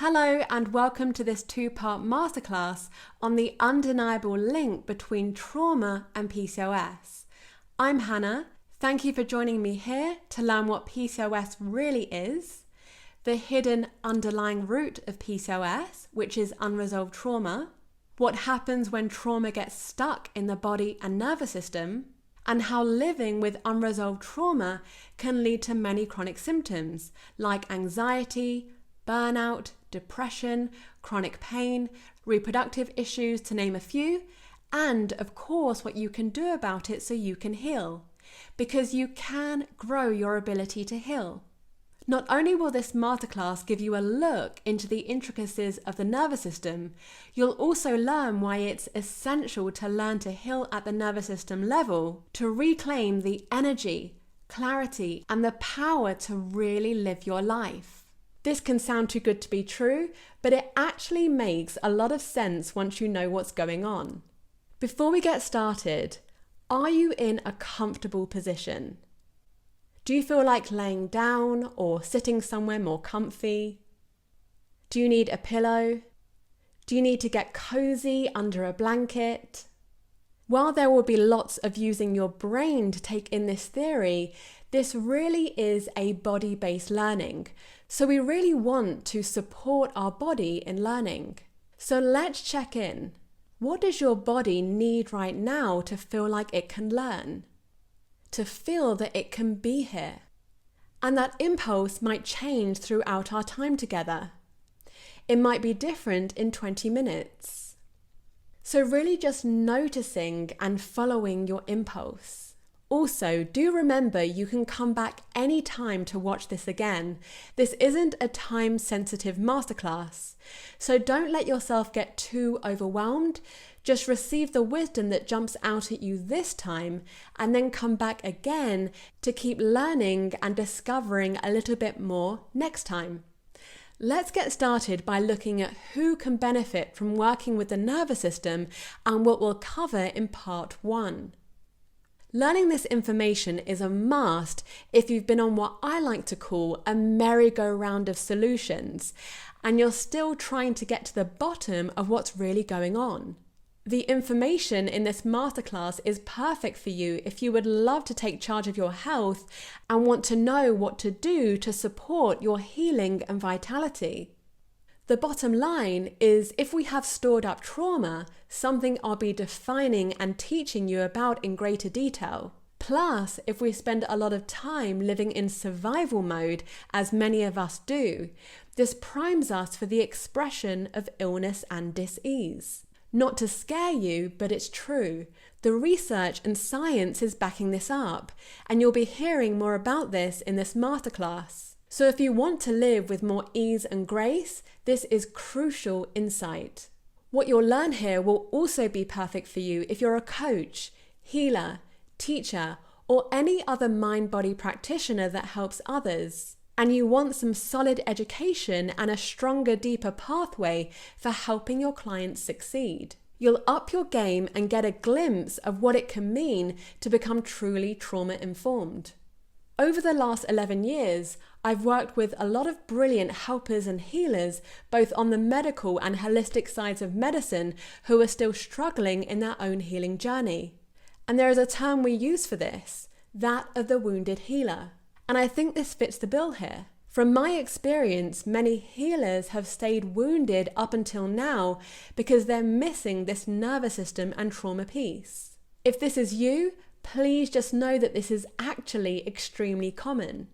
Hello and welcome to this two-part masterclass on the undeniable link between trauma and PCOS. I'm Hannah. Thank you for joining me here to learn what PCOS really is, the hidden underlying root of PCOS, which is unresolved trauma, what happens when trauma gets stuck in the body and nervous system, and how living with unresolved trauma can lead to many chronic symptoms like anxiety, burnout, depression, chronic pain, reproductive issues, to name a few, and of course what you can do about it so you can heal, because you can grow your ability to heal. Not only will this masterclass give you a look into the intricacies of the nervous system, you'll also learn why it's essential to learn to heal at the nervous system level to reclaim the energy, clarity, and the power to really live your life. This can sound too good to be true, but it actually makes a lot of sense once you know what's going on. Before we get started, are you in a comfortable position? Do you feel like laying down or sitting somewhere more comfy? Do you need a pillow? Do you need to get cozy under a blanket? While there will be lots of using your brain to take in this theory, this really is a body-based learning. So we really want to support our body in learning. So let's check in. What does your body need right now to feel like it can learn? To feel that it can be here? And that impulse might change throughout our time together. It might be different in 20 minutes. So really just noticing and following your impulse. Also, do remember you can come back anytime to watch this again. This isn't a time-sensitive masterclass, so don't let yourself get too overwhelmed. Just receive the wisdom that jumps out at you this time and then come back again to keep learning and discovering a little bit more next time. Let's get started by looking at who can benefit from working with the nervous system and what we'll cover in part 1. Learning this information is a must if you've been on what I like to call a merry-go-round of solutions and you're still trying to get to the bottom of what's really going on. The information in this masterclass is perfect for you if you would love to take charge of your health and want to know what to do to support your healing and vitality. The bottom line is, if we have stored up trauma, something I'll be defining and teaching you about in greater detail. Plus, if we spend a lot of time living in survival mode, as many of us do, this primes us for the expression of illness and dis-ease. Not to scare you, but it's true. The research and science is backing this up, and you'll be hearing more about this in this masterclass. So if you want to live with more ease and grace, this is crucial insight. What you'll learn here will also be perfect for you if you're a coach, healer, teacher, or any other mind-body practitioner that helps others, and you want some solid education and a stronger, deeper pathway for helping your clients succeed. You'll up your game and get a glimpse of what it can mean to become truly trauma-informed. Over the last 11 years, I've worked with a lot of brilliant helpers and healers, both on the medical and holistic sides of medicine, who are still struggling in their own healing journey. And there is a term we use for this, that of the wounded healer. And I think this fits the bill here. From my experience, many healers have stayed wounded up until now because they're missing this nervous system and trauma piece. If this is you, please just know that this is actually extremely common.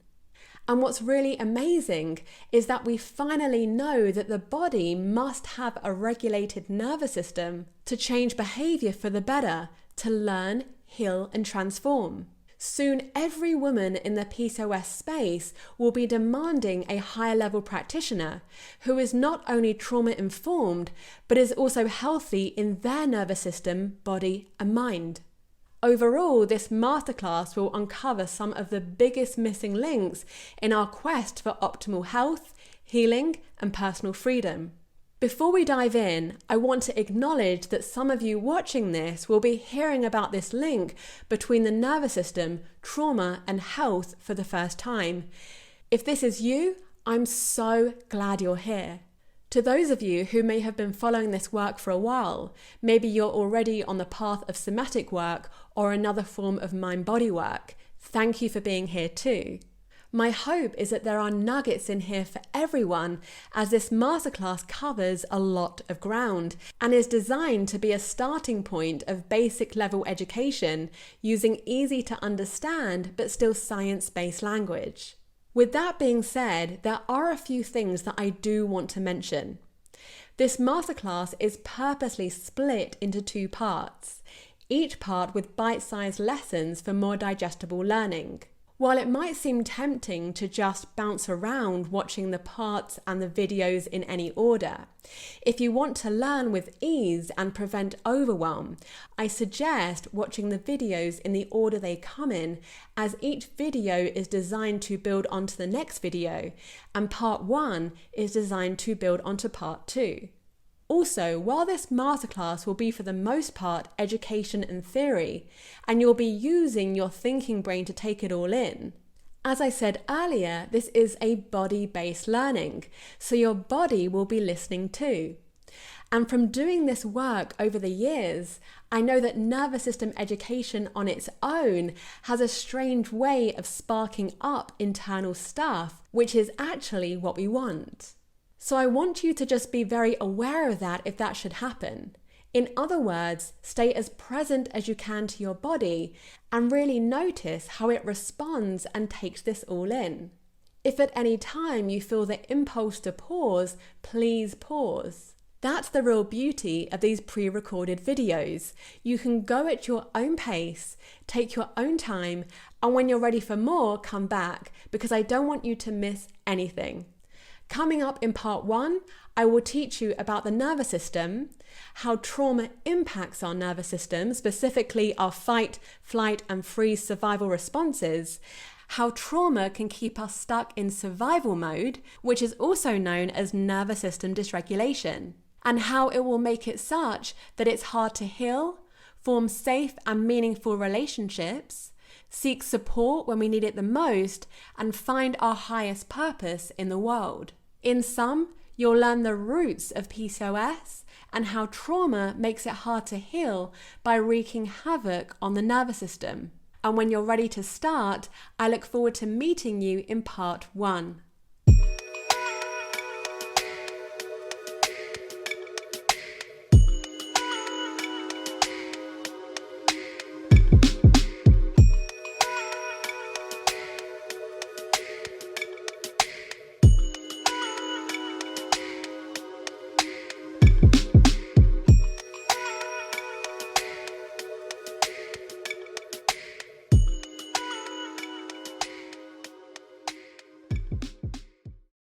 And what's really amazing is that we finally know that the body must have a regulated nervous system to change behavior for the better, to learn, heal, and transform. Soon, every woman in the PCOS space will be demanding a higher level practitioner who is not only trauma informed, but is also healthy in their nervous system, body, and mind. Overall, this masterclass will uncover some of the biggest missing links in our quest for optimal health, healing, and personal freedom. Before we dive in, I want to acknowledge that some of you watching this will be hearing about this link between the nervous system, trauma, and health for the first time. If this is you, I'm so glad you're here. To those of you who may have been following this work for a while, maybe you're already on the path of somatic work or another form of mind-body work, thank you for being here too. My hope is that there are nuggets in here for everyone, as this masterclass covers a lot of ground and is designed to be a starting point of basic level education using easy to understand but still science-based language. With that being said, there are a few things that I do want to mention. This masterclass is purposely split into 2 parts, each part with bite-sized lessons for more digestible learning. While it might seem tempting to just bounce around watching the parts and the videos in any order, if you want to learn with ease and prevent overwhelm, I suggest watching the videos in the order they come in, as each video is designed to build onto the next video, and part 1 is designed to build onto part 2. Also, while this masterclass will be for the most part education and theory, and you'll be using your thinking brain to take it all in, as I said earlier, this is a body-based learning, so your body will be listening too. And from doing this work over the years, I know that nervous system education on its own has a strange way of sparking up internal stuff, which is actually what we want. So I want you to just be very aware of that if that should happen. In other words, stay as present as you can to your body and really notice how it responds and takes this all in. If at any time you feel the impulse to pause, please pause. That's the real beauty of these pre-recorded videos. You can go at your own pace, take your own time, and when you're ready for more, come back, because I don't want you to miss anything. Coming up in part 1, I will teach you about the nervous system, how trauma impacts our nervous system, specifically our fight, flight, and freeze survival responses, how trauma can keep us stuck in survival mode, which is also known as nervous system dysregulation, and how it will make it such that it's hard to heal, form safe and meaningful relationships, seek support when we need it the most, and find our highest purpose in the world. In sum, you'll learn the roots of PCOS and how trauma makes it hard to heal by wreaking havoc on the nervous system. And when you're ready to start, I look forward to meeting you in part 1.